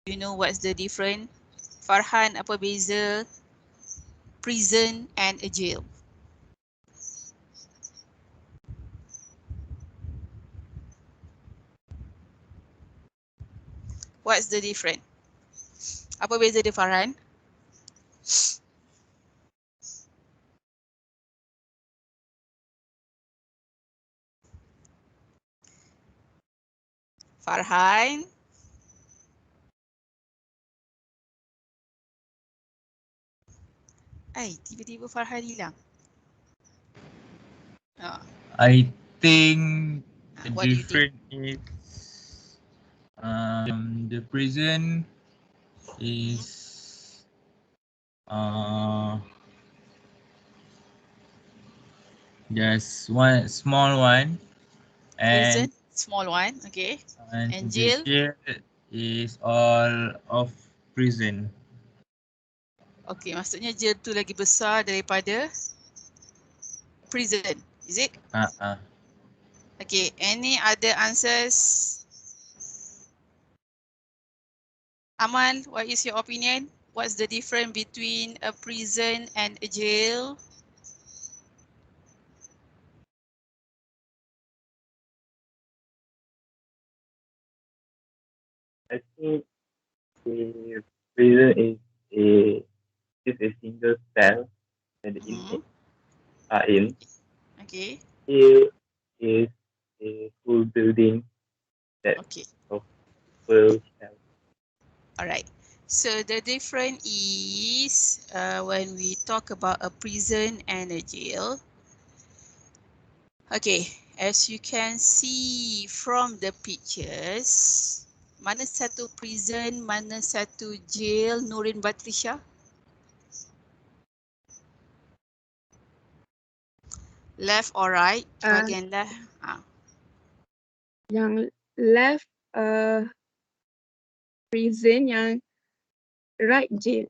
you know what's the difference? Farhan, apa beza prison and a jail? What's the difference? Apa beza dia, Farhan? Farhan? Tiba-tiba Farhan hilang. I think the What do you think? difference is the prison is just one small one, and Prison, small one, okay. And the jail, jail is all of prison. okay, maksudnya jail tu lagi besar daripada prison, is it? Okay, any other answers? Amal, what is your opinion? What's the difference between a prison and a jail? I think the prison is a single cell that the inmates are in. Okay. Here is a full building that Okay. of full cell. Alright. So the difference is when we talk about a prison and a jail. Okay, as you can see from the pictures, mana satu prison, mana satu jail, Nurin Batrisha? Left or right? Bahagian left. Yang left prison, yang right jail.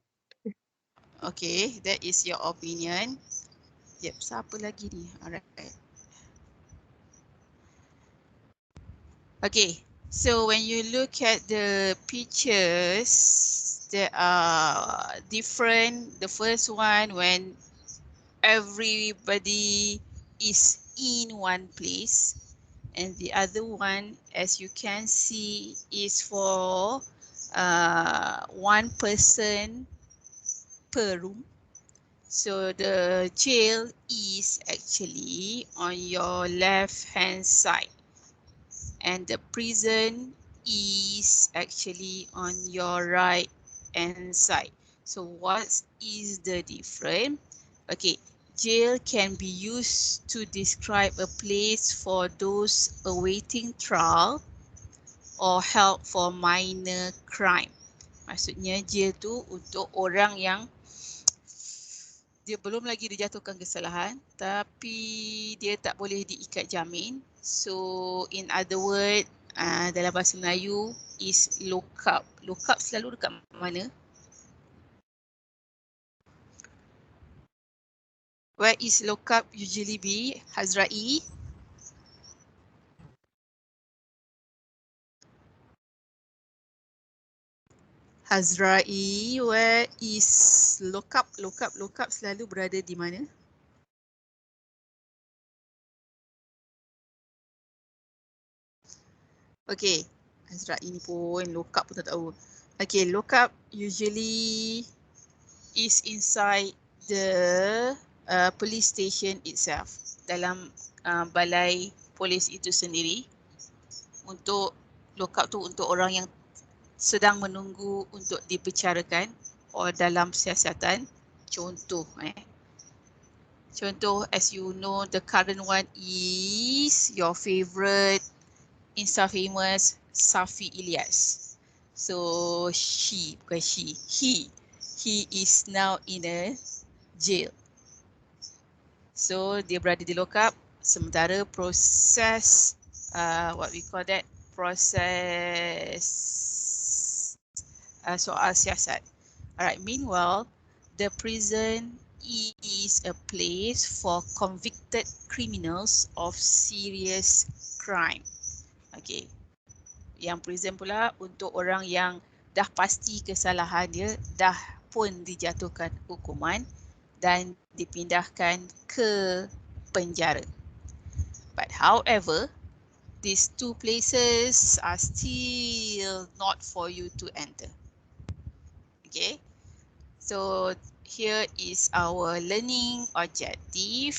Okay, that is your opinion. Yep, siapa lagi ni? Alright. Okay, so when you look at the pictures, there are different. The first one when everybody is in one place, and the other one, as you can see, is for one person per room. So the jail is actually on your left hand side, and the prison is actually on your right hand side. So what is the difference? Okay, jail can be used to describe a place for those awaiting trial or held for minor crime. Maksudnya jail tu untuk orang yang dia belum lagi dijatuhkan kesalahan tapi dia tak boleh diikat jamin. So in other word, dalam bahasa Melayu is lock up. Lock up selalu dekat mana? Where is lock up usually be? Hazrai? Hazrai, where is lock up? Lock up selalu berada di mana? Okay, Hazrai ni pun lock up pun tak tahu. Okay, lock up usually is inside the police station itself, dalam balai polis itu sendiri. Untuk lock up tu untuk orang yang sedang menunggu untuk dibicarakan or dalam siasatan. Contoh contoh, as you know, the current one is your favorite Insta famous Safi Ilyas. So he is now in a jail. So dia berada di lock up sementara proses what we call that, proses soal siasat. Alright, meanwhile, the prison is a place for convicted criminals of serious crime. Okay, yang prison pula untuk orang yang dah pasti kesalahan dia, dah pun dijatuhkan hukuman dan dipindahkan ke penjara. But however, these two places are still not for you to enter. Okay, so here is our learning objective.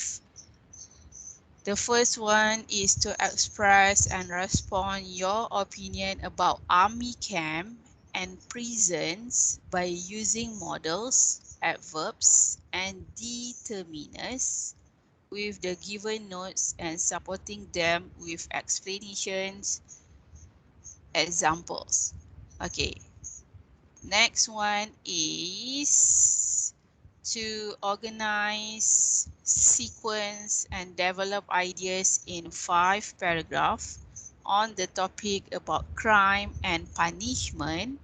The first one is to express and respond your opinion about army camp and prisons by using models, adverbs, and determiners with the given notes and supporting them with explanations, examples. Okay, next one is to organize, sequence, and develop ideas in 5 paragraphs on the topic about crime and punishment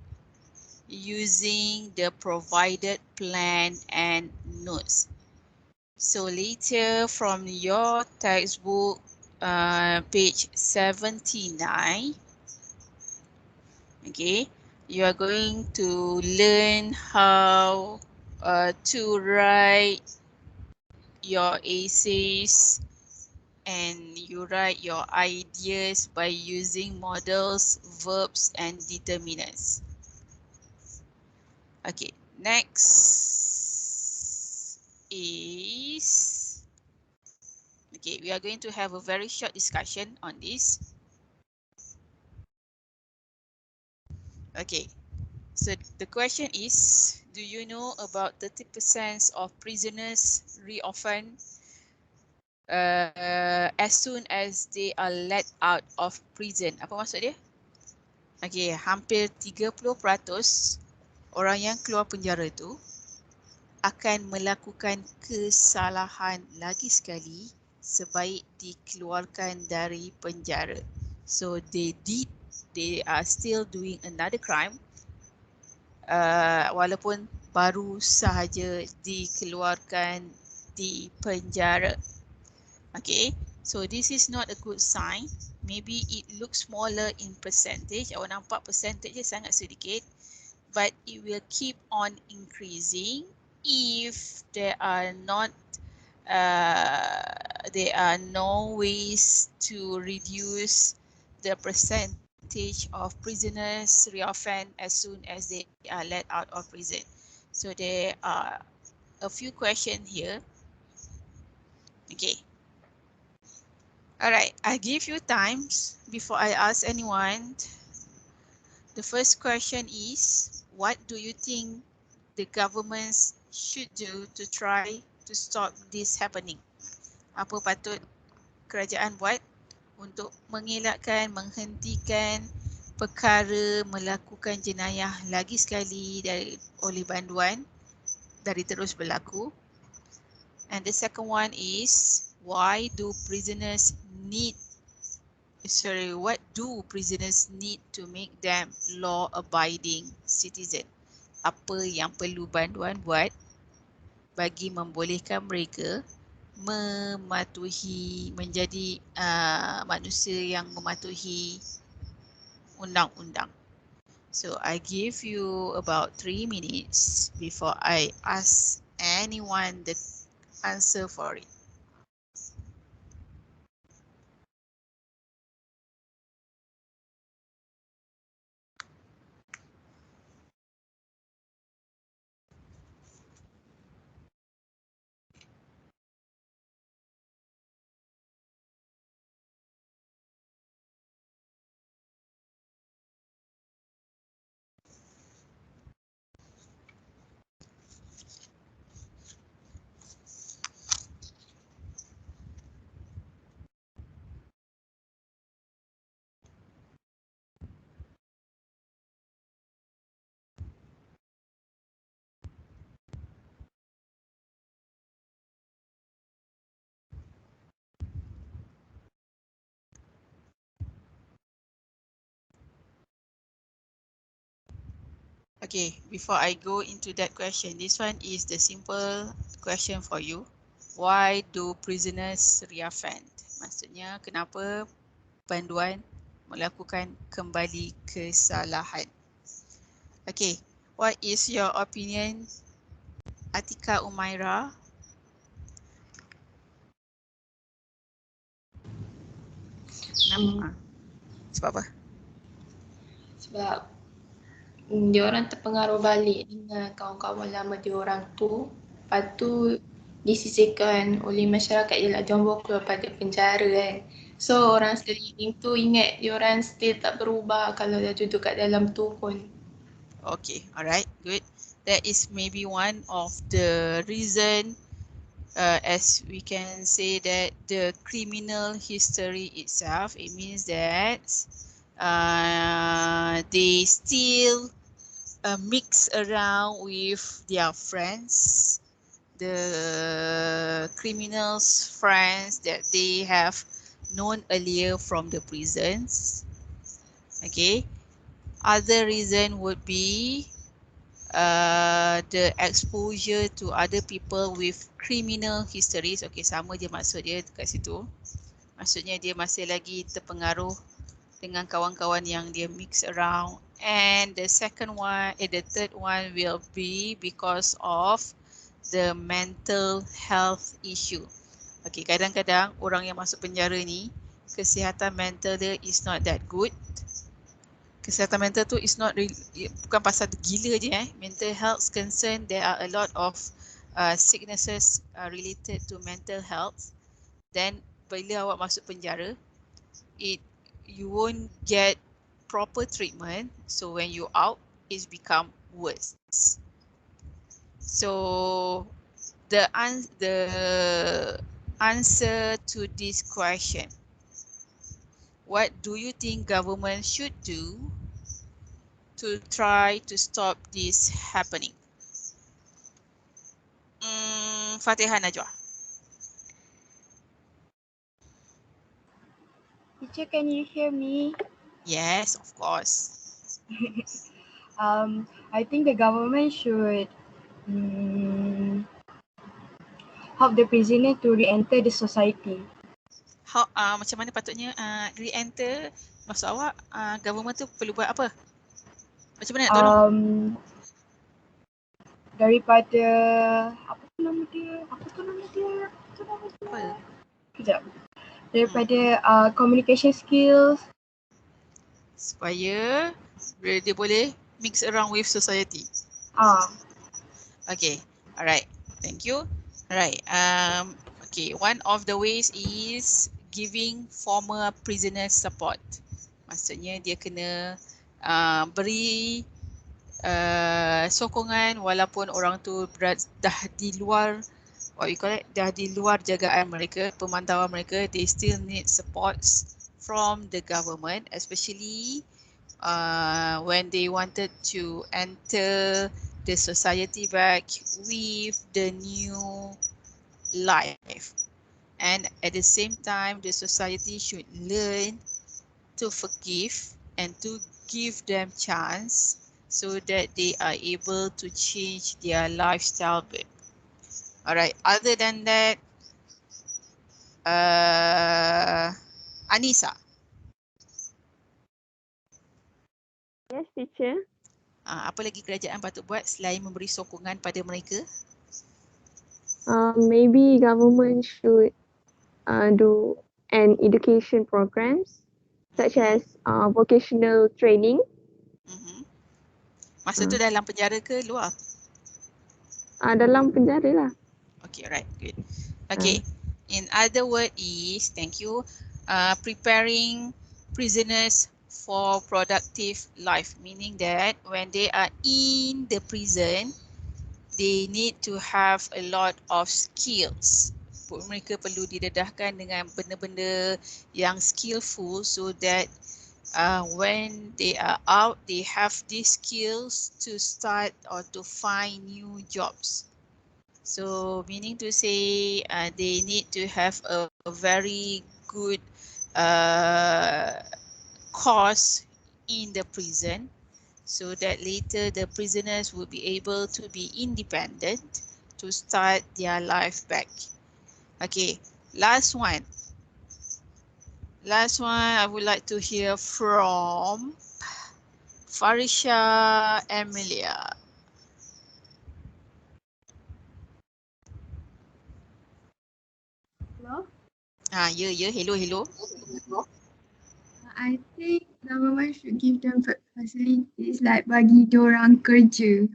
using the provided plan and notes. So later from your textbook, page 79, okay, you are going to learn how to write your essays and you write your ideas by using models, verbs, and determinants. Okay, next is, okay, we are going to have a very short discussion on this. Okay, so the question is, do you know about 30% of prisoners reoffend as soon as they are let out of prison? Apa maksud dia? Okay, hampir 30% orang yang keluar penjara itu akan melakukan kesalahan lagi sekali sebaik dikeluarkan dari penjara. So they are still doing another crime walaupun baru sahaja dikeluarkan di penjara. Okay, so this is not a good sign. Maybe it looks smaller in percentage. Awak nampak percentage dia sangat sedikit, but it will keep on increasing if there are no ways to reduce the percentage of prisoners reoffend as soon as they are let out of prison. So there are a few questions here. Okay. Alright, I give you times before I ask anyone. The first question is, what do you think the governments should do to try to stop this happening? Apa patut kerajaan buat untuk mengelakkan, menghentikan perkara melakukan jenayah lagi sekali oleh banduan dari terus berlaku? And the second one is, what do prisoners need to make them law-abiding citizen? Apa yang perlu banduan buat bagi membolehkan mereka menjadi manusia yang mematuhi undang-undang? So I give you about 3 minutes before I ask anyone the answer for it. Okay, before I go into that question, this one is the simple question for you. Why do prisoners reoffend? Maksudnya, kenapa banduan melakukan kembali kesalahan? Okay, what is your opinion, Atika Umaira? Sebab apa? Sebab diorang terpengaruh balik dengan kawan-kawan lama diorang tu. Lepas tu disisihkan oleh masyarakat ialah diorang bawa keluar pada penjara kan. So orang sekeliling tu ingat diorang still tak berubah kalau dah duduk kat dalam tu pun. Okay, alright, good. That is maybe one of the reason as we can say that the criminal history itself, it means that they still mix around with their friends, the criminals' friends that they have known earlier from the prisons. Okay, other reason would be the exposure to other people with criminal histories. Okay, sama je maksud dia dekat situ. Maksudnya dia masih lagi terpengaruh dengan kawan-kawan yang dia mix around. And the third one will be because of the mental health issue. Okay, kadang-kadang orang yang masuk penjara ni, kesihatan mental dia is not that good. Kesihatan mental tu is not really, bukan pasal gila je mental health concern, there are a lot of sicknesses related to mental health. Then bila awak masuk penjara, you won't get proper treatment, so when you out it's become worse. So the answer to this question, what do you think government should do to try to stop this happening? Fatihah Najwa. Teacher, can you hear me? Yes, of course. I think the government should help the prisoner to re-enter the society. How macam mana patutnya re-enter? Maksud awak government tu perlu buat apa? Macam mana nak tolong? Daripada apa tu nama dia? Apa? Kejap. Daripada communication skills. Supaya dia boleh mix around with society. Okay, alright. Thank you. Alright. Okay, one of the ways is giving former prisoners support. Maksudnya dia kena beri sokongan walaupun orang tu dah di luar, dah di luar jagaan mereka, pemantauan mereka, they still need supports from the government, especially when they wanted to enter the society back with the new life. And at the same time, the society should learn to forgive and to give them chance so that they are able to change their lifestyle bit. Alright, other than that, Anissa. Yes, teacher. Apa lagi kerajaan patut buat selain memberi sokongan pada mereka? Maybe government should do an education programs such as vocational training. Masa tu dalam penjara ke luar? Dalam penjara lah. Okay, right, good. Okay, in other word is, thank you, preparing prisoners for productive life, meaning that when they are in the prison, they need to have a lot of skills. Mereka perlu didedahkan dengan benda-benda yang skillful so that when they are out, they have these skills to start or to find new jobs. So meaning to say they need to have a very good course in the prison so that later the prisoners will be able to be independent to start their life back. Okay, last one. Last one, I would like to hear from Farisha Amelia. Hello? Hello. I think government should give them facilities like bagi diorang kerja.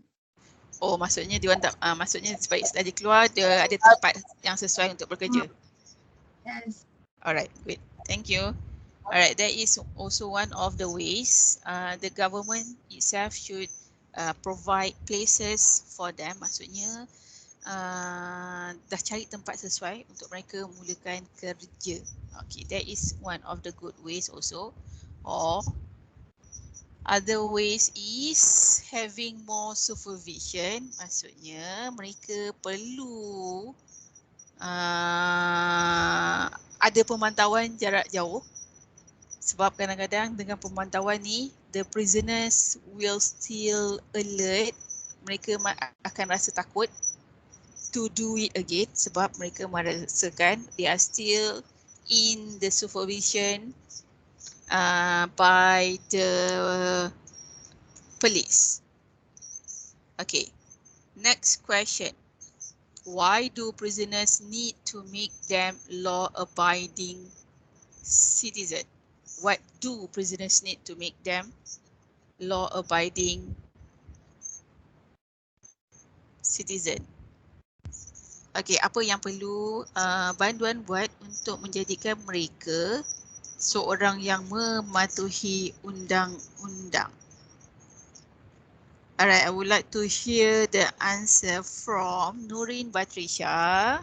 Oh, maksudnya dia orang tak, maksudnya sebaik dia keluar, dia ada tempat yang sesuai untuk bekerja. Yes. Alright, good. Thank you. Alright, that is also one of the ways the government itself should provide places for them. Maksudnya dah cari tempat sesuai untuk mereka mulakan kerja. Okay, that is one of the good ways also. Or other ways is having more supervision. Maksudnya mereka perlu ada pemantauan jarak jauh. Sebab kadang-kadang dengan pemantauan ni, the prisoners will still alert. Mereka akan rasa takut to do it again sebab mereka merasakan they are still in the supervision by the police. Okay, next question. Why do prisoners need to make them law-abiding citizens? What do prisoners need to make them law-abiding citizen? Okay, apa yang perlu banduan buat untuk menjadikan mereka seorang yang mematuhi undang-undang? Alright, I would like to hear the answer from Nurin Batrisha.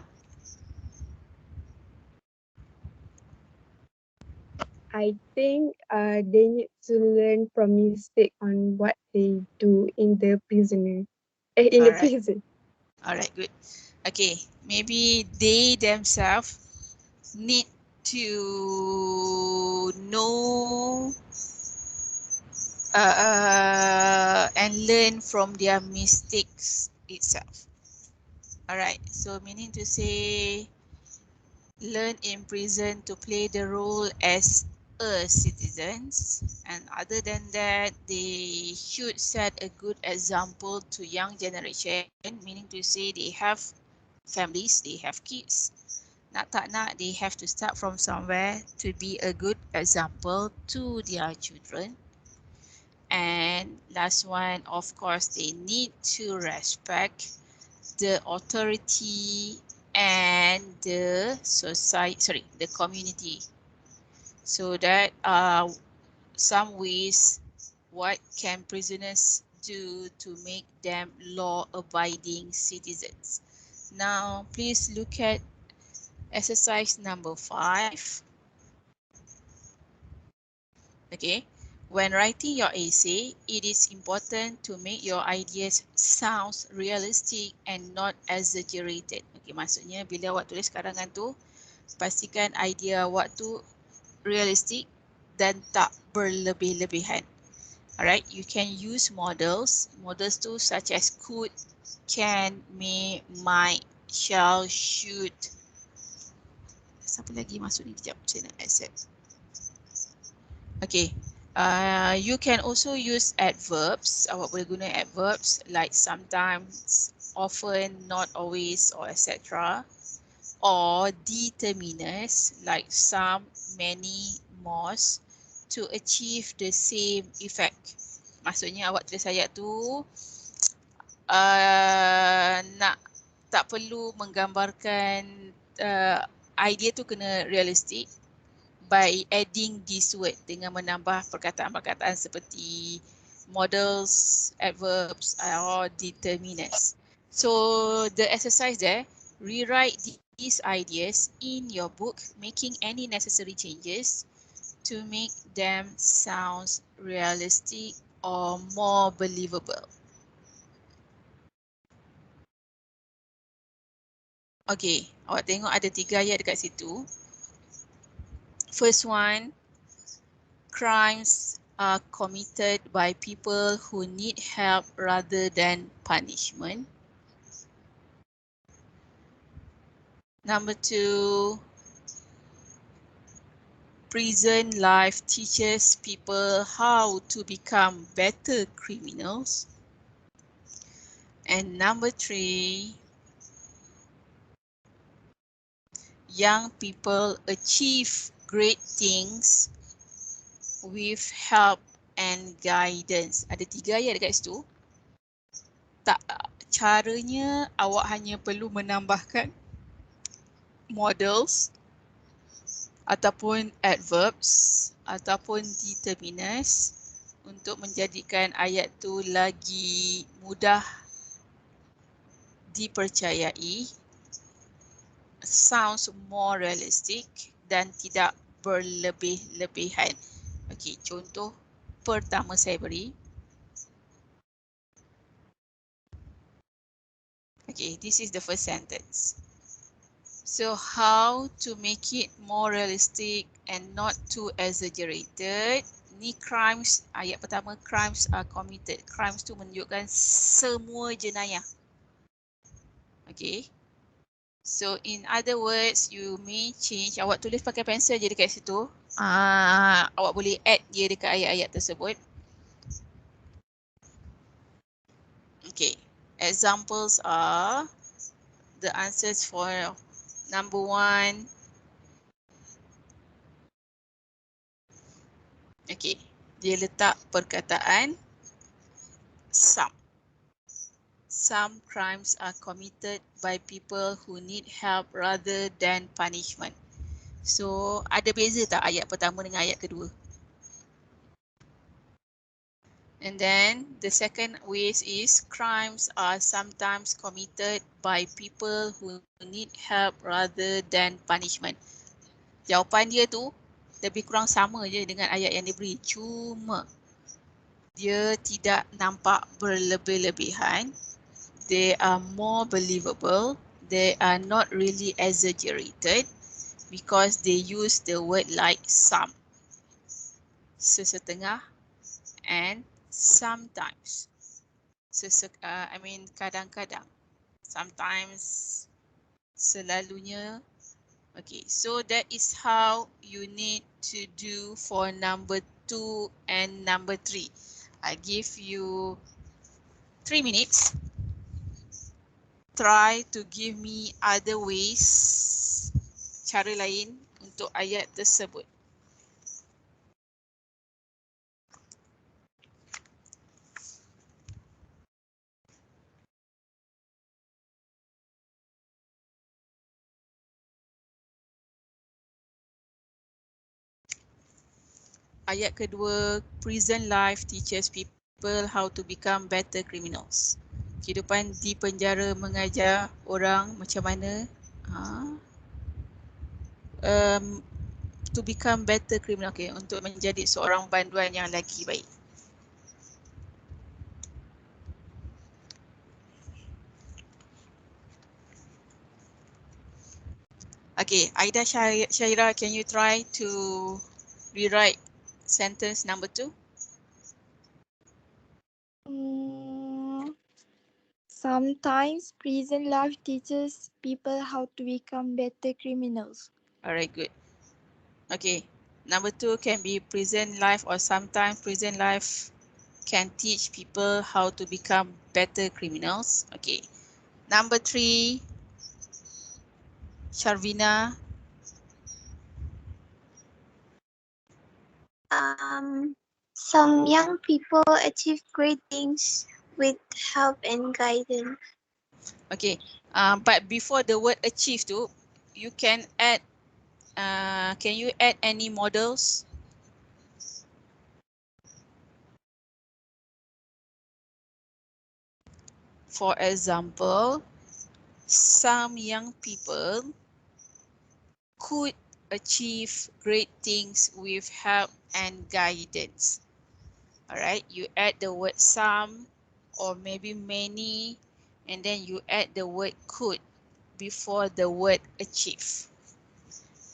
I think they need to learn from mistake on what they do in the prison. Alright, good. Okay, maybe they themselves need to know and learn from their mistakes itself. Alright, so meaning to say learn in prison to play the role as a citizens, and other than that they should set a good example to young generation, meaning to say they have families, they have kids. Nak tak nak, they have to start from somewhere to be a good example to their children. And last one, of course, they need to respect the authority and the society, the community. So that are some ways what can prisoners do to make them law-abiding citizens. Now, please look at exercise number 5. Okay, when writing your essay, it is important to make your ideas sound realistic and not exaggerated. Okay, maksudnya bila awak tulis karangan tu, pastikan idea awak tu realistic dan tak berlebih-lebihan. Alright, you can use models. Models tu such as could, can, may, might, shall, should. Siapa lagi masuk ni? Kejap, saya nak accept. Okay, you can also use adverbs. Awak boleh guna adverbs like sometimes, often, not always, or etc. Or determiners like some, many, most to achieve the same effect. Maksudnya awak tulis ayat tu nak tak perlu menggambarkan idea tu kena realistic by adding this word dengan menambah perkataan-perkataan seperti models, adverbs or determiners. So the exercise there, rewrite these ideas in your book, making any necessary changes to make them sound realistic or more believable. Okay, awak tengok ada 3 ayat dekat situ. First one, crimes are committed by people who need help rather than punishment. Number 2, prison life teaches people how to become better criminals. And number 3, young people achieve great things with help and guidance. Ada 3 ayat dekat situ. Tak, caranya awak hanya perlu menambahkan models ataupun adverbs ataupun determiners untuk menjadikan ayat tu lagi mudah dipercayai, sounds more realistic dan tidak berlebih-lebihan. Okey, contoh pertama saya beri. Okay, this is the first sentence. So how to make it more realistic and not too exaggerated? Ni crimes, ayat pertama, crimes are committed. Crimes tu menunjukkan semua jenayah. Okay. So in other words, you may change. Awak tulis pakai pensel je dekat situ. Awak boleh add dia dekat ayat-ayat tersebut. Okay. Examples are the answers for number 1. Okay, dia letak perkataan some. Some crimes are committed by people who need help rather than punishment. So, ada beza tak ayat pertama dengan ayat kedua? And then the second ways is crimes are sometimes committed by people who need help rather than punishment. Jawapan dia tu lebih kurang sama je dengan ayat yang diberi. Cuma dia tidak nampak berlebih-lebihan. They are more believable. They are not really exaggerated because they use the word like some. Sesetengah and sometimes. Kadang-kadang. Sometimes, selalunya. Okay, so that is how you need to do for number 2 and number 3. I give you 3 minutes. Try to give me other ways, cara lain untuk ayat tersebut. Ayat kedua, prison life teaches people how to become better criminals. Kehidupan di penjara mengajar orang macam mana to become better criminal, okay, untuk menjadi seorang banduan yang lagi baik. Okay, Aida Syaira, can you try to rewrite sentence number 2? Sometimes prison life teaches people how to become better criminals. Alright, good. Okay, number 2 can be prison life, or sometimes prison life can teach people how to become better criminals. Okay, number 3, Sharvina. Some young people achieve great things with help and guidance. Okay, but before the word achieve tu, you can add, can you add any models? For example, some young people could achieve great things with help and guidance. Alright, you add the word some or maybe many, and then you add the word could before the word achieve.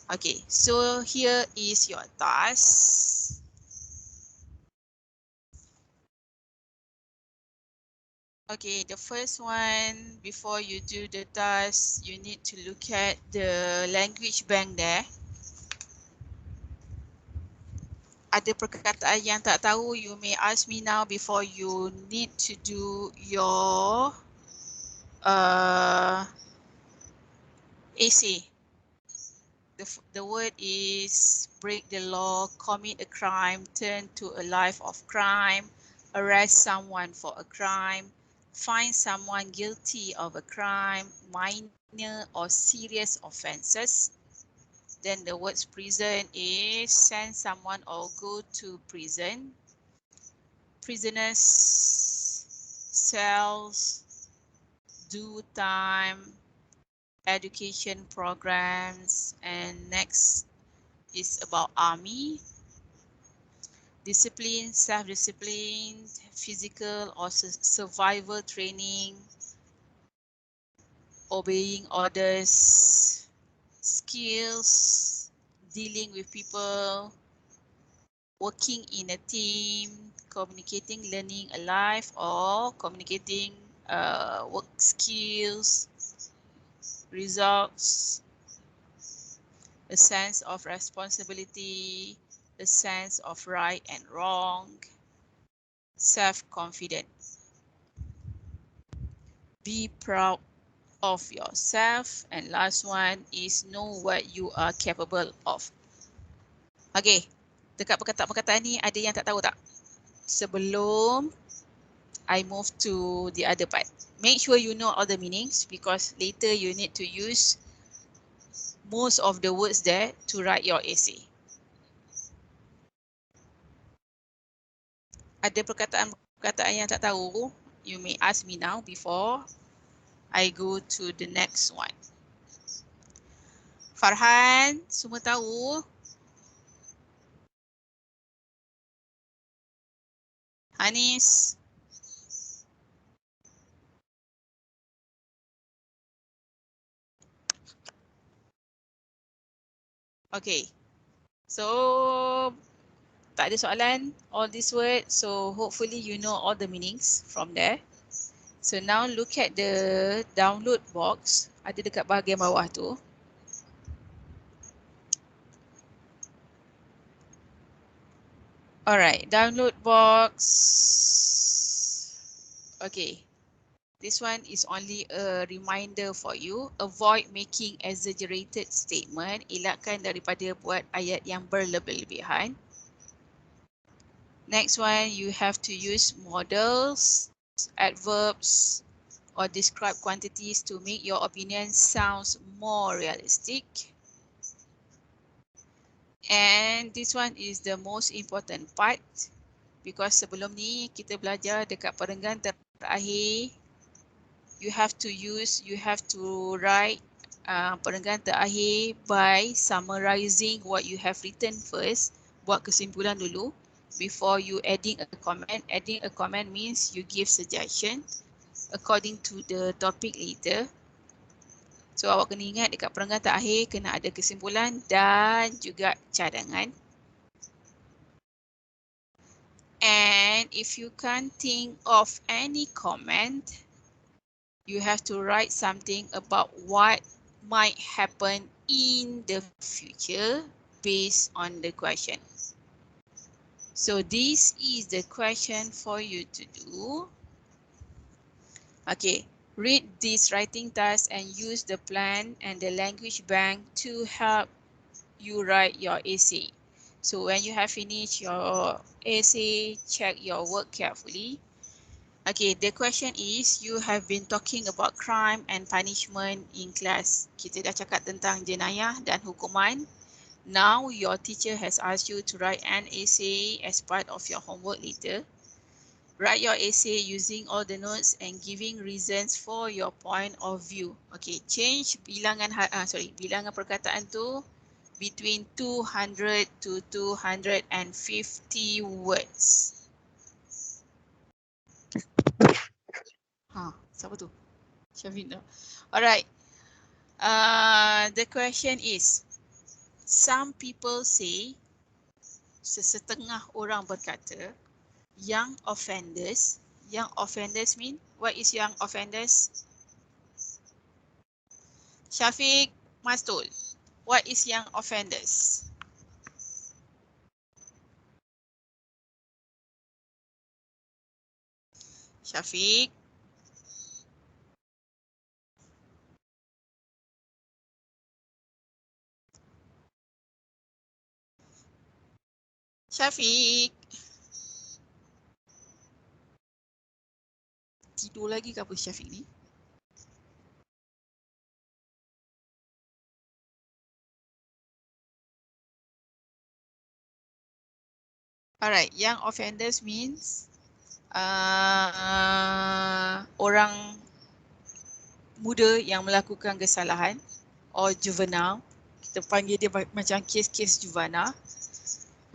Okay, so here is your task. Okay, the first one, before you do the task, you need to look at the language bank there. ada perkataan yang tak tahu, you may ask me now before you need to do your essay. The word is break the law, commit a crime, turn to a life of crime, arrest someone for a crime, find someone guilty of a crime, minor or serious offences. Then the words prison is send someone or go to prison. Prisoners, cells, do time, education programs, and next is about army. Discipline, self-discipline, physical or survival training, obeying orders, skills, dealing with people, working in a team, communicating, learning alive, or communicating work skills, results, a sense of responsibility, a sense of right and wrong, self-confidence. Be proud of yourself, and last one is know what you are capable of. Okay, dekat perkataan-perkataan ni ada yang tak tahu tak? Sebelum I move to the other part, make sure you know all the meanings because later you need to use most of the words there to write your essay. Ada perkataan-perkataan yang tak tahu, you may ask me now before I go to the next one. Farhan, semua tahu? Hanis? Okay, so tak ada soalan, all these words, so hopefully you know all the meanings from there. So now look at the download box, ada dekat bahagian bawah tu. Alright, download box. Okay, this one is only a reminder for you. Avoid making exaggerated statement. Elakkan daripada buat ayat yang berlebih-lebihan. Next one, you have to use models, adverbs, or describe quantities to make your opinion sounds more realistic. And this one is the most important part because sebelum ni kita belajar dekat perenggan terakhir, you have to write perenggan terakhir by summarizing what you have written first. Buat kesimpulan dulu before you adding a comment. Adding a comment means you give suggestion according to the topic later. So awak kena ingat dekat perenggan terakhir kena ada kesimpulan dan juga cadangan. And if you can't think of any comment, you have to write something about what might happen in the future based on the question. So this is the question for you to do. Okay. Read this writing task and use the plan and the language bank to help you write your essay. So when you have finished your essay, check your work carefully. Okay, the question is, you have been talking about crime and punishment in class. Kita dah cakap tentang jenayah dan hukuman. Now your teacher has asked you to write an essay as part of your homework later. Write your essay using all the notes and giving reasons for your point of view. Okay, change bilangan perkataan tu between 200 to 250 words. Siapa tu? Syafina. Alright. The question is, some people say, sesetengah orang berkata, young offenders mean, what is young offenders? Syafiq, Mastul, what is young offenders? Syafiq. Syafiq. Tidur lagi ke apa Syafiq ni? Alright, young offenders means orang muda yang melakukan kesalahan or juvenile. Kita panggil dia macam kes-kes juvenile.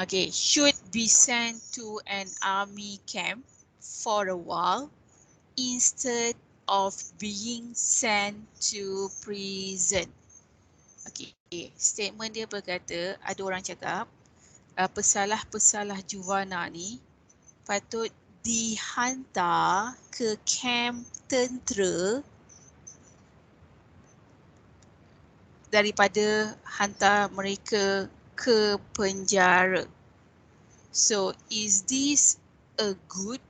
Okay, should be sent to an army camp for a while instead of being sent to prison. Okay, statement dia berkata, ada orang cakap, pesalah-pesalah juvenile ni patut dihantar ke kamp tentera daripada hantar mereka ke penjara. So, is this a good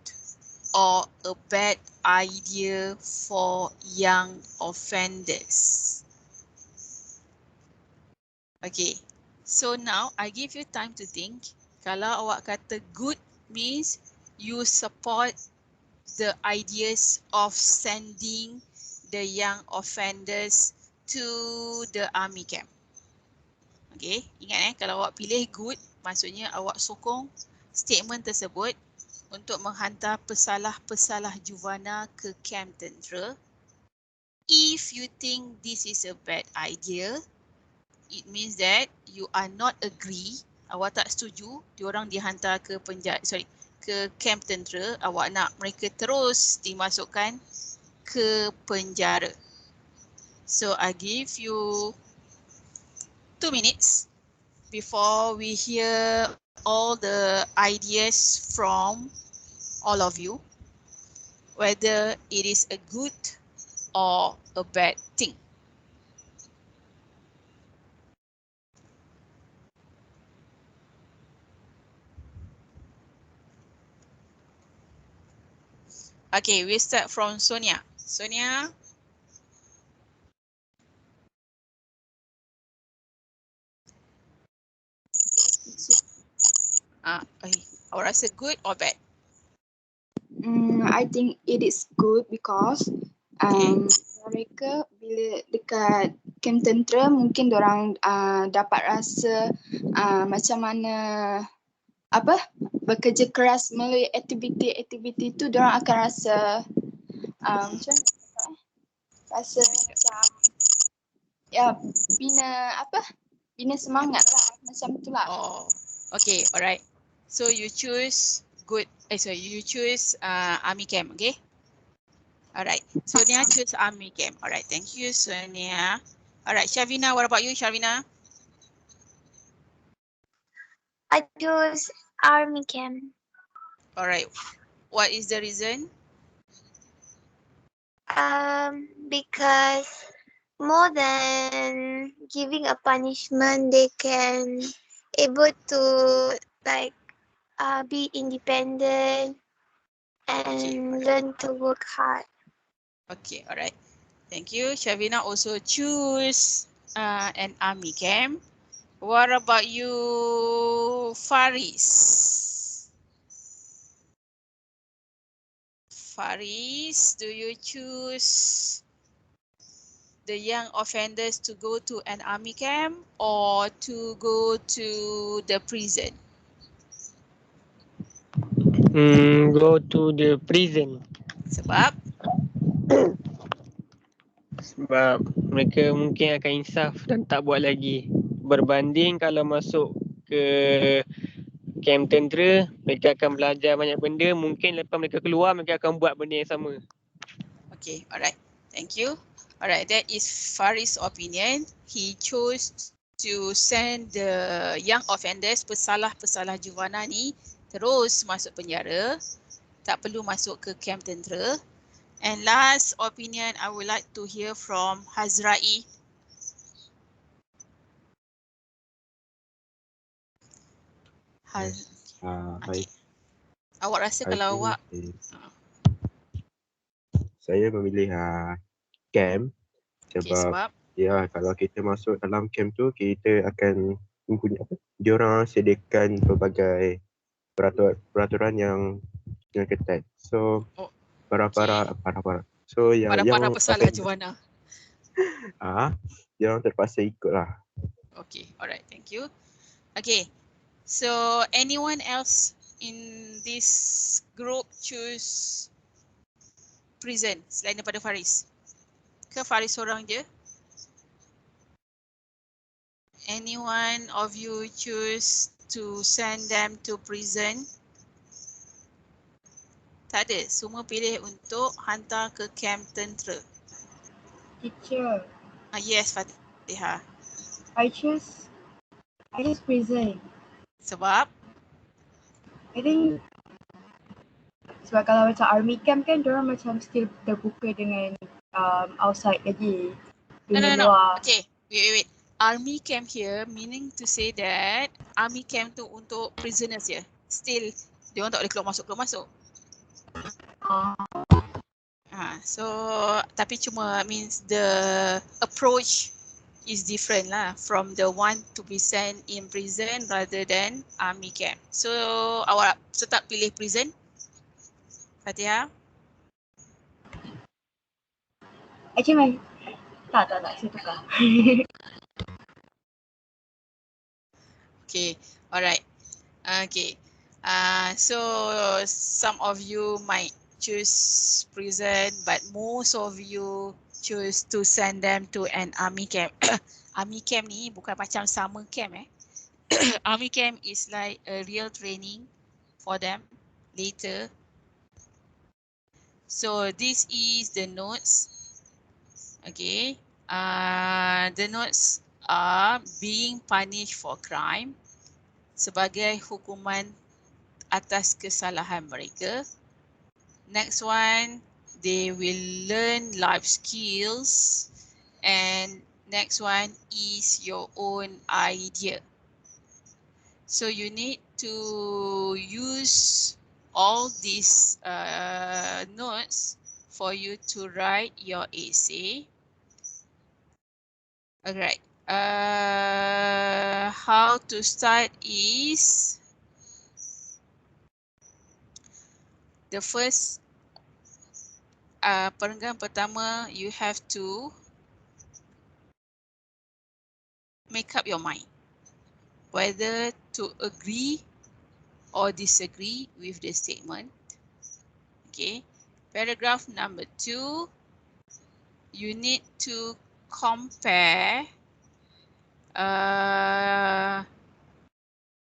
or a bad idea for young offenders? Okay, so now I give you time to think. Kalau awak kata good means you support the ideas of sending the young offenders to the army camp. Okay, ingat kalau awak pilih good, maksudnya awak sokong statement tersebut untuk menghantar pesalah-pesalah juvenile ke kamp tentera. If you think this is a bad idea, it means that you are not agree, awak tak setuju diorang dihantar ke ke kamp tentera, awak nak mereka terus dimasukkan ke penjara. So I give you 2 minutes before we hear all the ideas from all of you, whether it is a good or a bad thing. Okay, we start from Sonia. Sonia. Awak rasa good or bad? I think it is good because mereka bila dekat kamp tentera mungkin diorang dapat rasa macam mana bekerja keras melalui aktiviti-aktiviti tu diorang akan rasa macam rasa macam bina semangat lah macam tu lah. Oh, okay, alright. So you choose good. You choose army camp, okay? Alright, Sonia choose army camp. Alright, thank you, Sonia. Alright, Shavina, what about you, Shavina? I choose army camp. Alright, what is the reason? Because more than giving a punishment, they can able to be independent and learn to work hard. Okay, alright. Thank you. Shavina also choose an army camp. What about you, Faris? Faris, do you choose the young offenders to go to an army camp or to go to the prison? Go to the prison. Sebab? Sebab mereka mungkin akan insaf dan tak buat lagi. Berbanding kalau masuk ke kamp tentera, mereka akan belajar banyak benda. Mungkin lepas mereka keluar, mereka akan buat benda yang sama. Okay, alright. Thank you. Alright, that is Faris' opinion. He chose to send the young offenders, pesalah-pesalah juvenile ni, terus masuk penjara. Tak perlu masuk ke kamp tentera. And last opinion, I would like to hear from Hazrai. Baik. Awak rasa kalau awak saya memilih camp Okay, sebab sebab ya kalau kita masuk dalam camp tu kita akan mempunyai apa? Diorang sediakan pelbagai peraturan yang ketat. So Oh, para. So yang para pesalah Joanna. diorang terpaksa ikutlah. Okay, alright, thank you. Okay, so anyone else in this group choose prison selain daripada Faris? Ke Faris seorang je? Anyone of you choose to send them to prison? Tak ada, semua pilih untuk hantar ke camp tentera. Teacher, Yes, Fatihah. I choose prison. Sebab? I think sebab kalau macam army camp kan diorang macam still terbuka dengan outside lagi. Dunia No. luar. Okay, wait. Army camp here meaning to say that army camp tu untuk prisoners je. Still, diorang tak boleh keluar masuk. So tapi cuma means the approach is different lah from the one to be sent in prison rather than army camp. So awak tetap pilih prison? Fatihah? Actually, tak, saya tukar. Okay, alright. Okay. So some of you might choose prison, but most of you choose to send them to an army camp. Army camp ni bukan macam summer camp Army camp is like a real training for them later. So this is the notes. Okay. The notes are being punished for crime sebagai hukuman atas kesalahan mereka. Next one, they will learn life skills, and next one is your own idea. So you need to use all these notes for you to write your essay. Alright. How to start is the first perenggan pertama, you have to make up your mind whether to agree or disagree with the statement. Okay. Paragraph number 2, you need to compare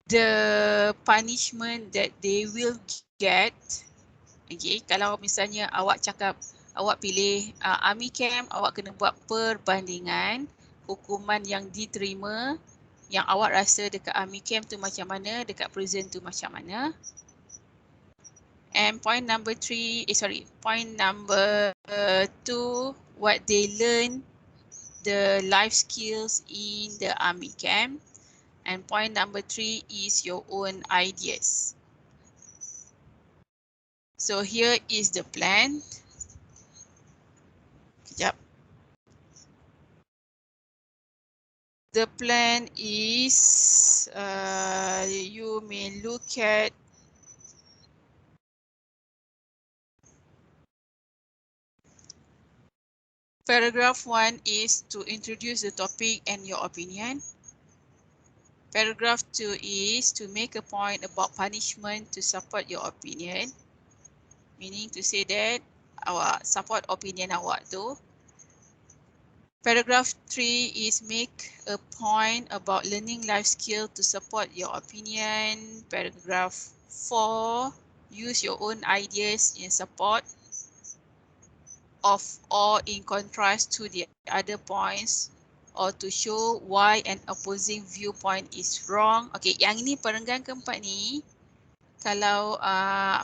the punishment that they will get. Okay, kalau misalnya awak cakap awak pilih army camp, awak kena buat perbandingan hukuman yang diterima yang awak rasa dekat army camp tu macam mana, dekat prison tu macam mana. And point number 2, what they learn, the life skills in the army camp. And point number 3 is your own ideas. So here is the plan. Kejap. The plan is you may look at paragraph 1 is to introduce the topic and your opinion. Paragraph 2 is to make a point about punishment to support your opinion. Meaning to say that awak support opinion awak tu. Paragraph 3 is make a point about learning life skill to support your opinion. Paragraph 4, use your own ideas in support of or in contrast to the other points or to show why an opposing viewpoint is wrong. Okay, yang ini perenggan keempat ni, kalau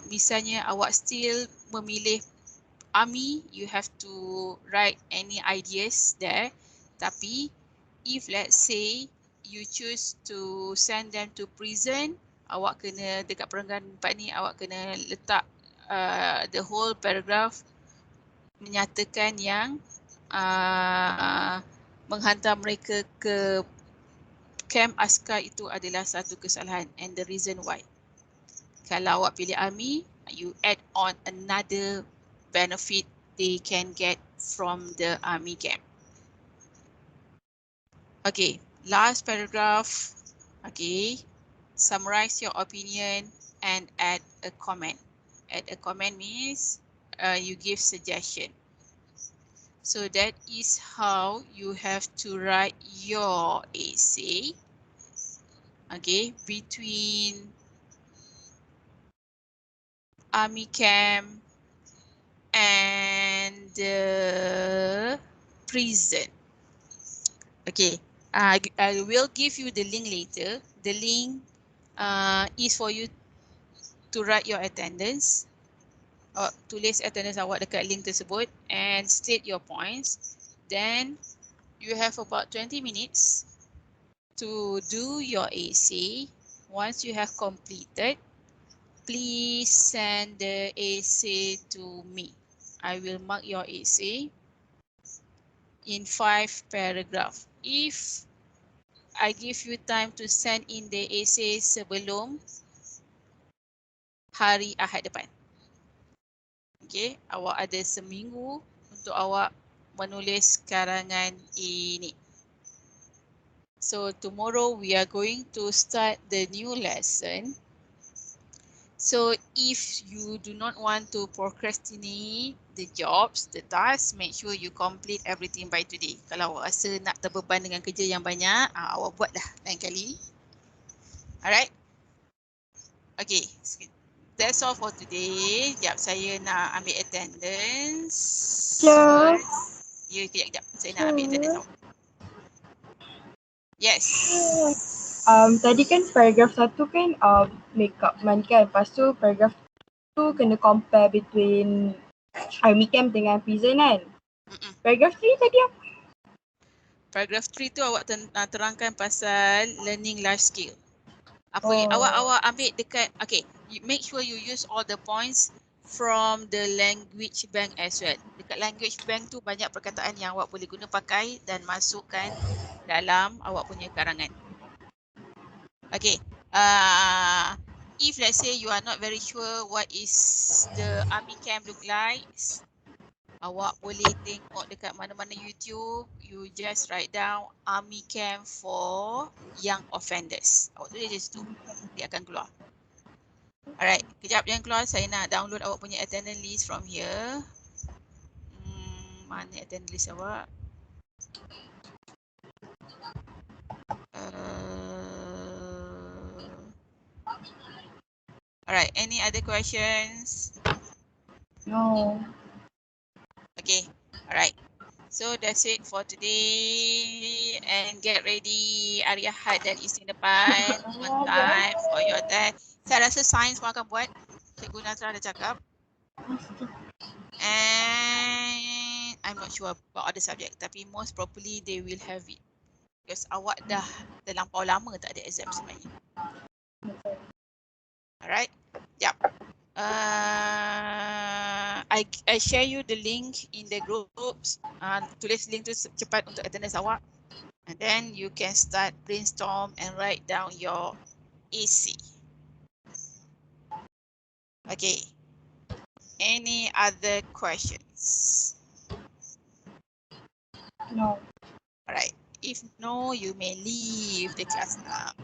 misalnya awak still memilih army, you have to write any ideas there. Tapi if let's say you choose to send them to prison, awak kena dekat perenggan 4 ni awak kena letak the whole paragraph menyatakan yang menghantar mereka ke camp askar itu adalah satu kesalahan, and the reason why. Kalau awak pilih army, you add on another benefit they can get from the army camp. Okay, last paragraph. Okay, summarize your opinion and add a comment. Add a comment means you give suggestion. So that is how you have to write your essay. Okay, between army camp and the prison. Okay, I will give you the link later. The link is for you to write your attendance. Tulis attendance awak dekat link tersebut and state your points. Then you have about 20 minutes to do your essay. Once you have completed, please send the essay to me. I will mark your essay in 5 paragraphs. If I give you time to send in the essay sebelum hari Ahad depan. Okay, awak ada seminggu untuk awak menulis karangan ini. So tomorrow we are going to start the new lesson. So if you do not want to procrastinate the jobs, the tasks, make sure you complete everything by today. Kalau awak rasa nak terbeban dengan kerja yang banyak, awak buat dah lain kali. Alright? Okay, that's all for today. Sekejap saya nak ambil attendance. Sure. Ya, kejap. Saya nak ambil attendance awak. Yes. Tadi kan paragraf 1 kan makeup man kan. Lepas tu paragraf 2 kena compare between army camp dengan prison kan. Paragraf 3 tadi apa? Paragraf 3 tu awak terangkan pasal learning life skill. Apa yang awak ambil dekat, okay, make sure you use all the points from the language bank as well. Dekat language bank tu banyak perkataan yang awak boleh guna pakai dan masukkan dalam awak punya karangan. Okay, if let's say you are not very sure what is the army camp look like, awak boleh tengok dekat mana-mana YouTube, you just write down army camp for young offenders. Awak tulis je situ, dia akan keluar. Alright, kejap yang keluar saya nak download awak punya attendance list from here. Mana attendance list awak? Alright, any other questions? No. Okay, alright. So that's it for today and get ready hari Ahad dan Isnin depan on time for your test. Saya rasa sains pun akan buat. Cikgu Nazra ada cakap. And I'm not sure about other subject tapi most probably they will have it. Because awak dah terlampau lama tak ada exam sebenarnya. Alright, yep. I share you the link in the groups. Tulis link tu cepat untuk attendance awak. And then you can start brainstorm and write down your essay. Okay. Any other questions? No. Alright. If no, you may leave the class now.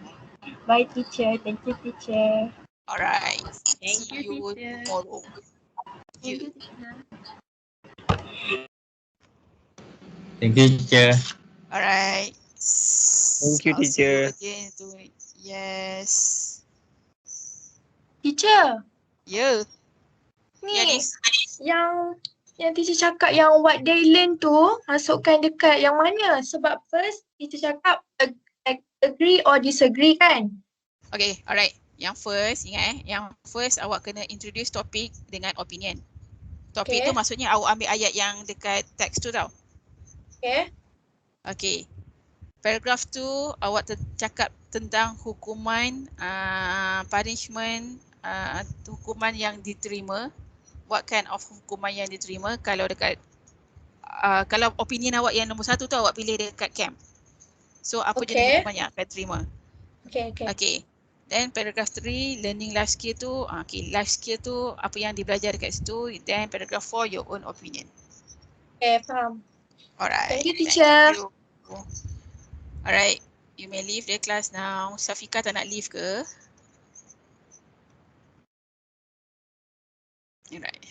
Bye teacher. Thank you teacher. Alright. Thank See you, you teacher. tomorrow. Thank you, teacher. Thank you, teacher. Alright. Thank you, I'll see you teacher. again. Yes. Teacher, Ya. ni Ya, Nis. yang teacher cakap yang what they learn tu masukkan dekat yang mana? Sebab first teacher cakap agree or disagree kan? Okay, alright. Yang first, ingat yang first awak kena introduce topik dengan opinion. Topik Okay. tu maksudnya awak ambil ayat yang dekat teks tu tau. Okay. Okay. Paragraf tu awak cakap tentang hukuman, punishment, hukuman yang diterima what kind of hukuman yang diterima kalau dekat kalau opinion awak yang nombor 1 tu awak pilih dekat camp. So apa jenis hukuman yang akan terima? Okay. Then paragraph 3, learning life skill tu, okay, life skill tu apa yang dibelajar dekat situ. Then paragraph 4, your own opinion. Okay, faham. Alright. Thank you, teacher. Thank you. Alright, you may leave the class now. Safika tak nak leave ke? Alright.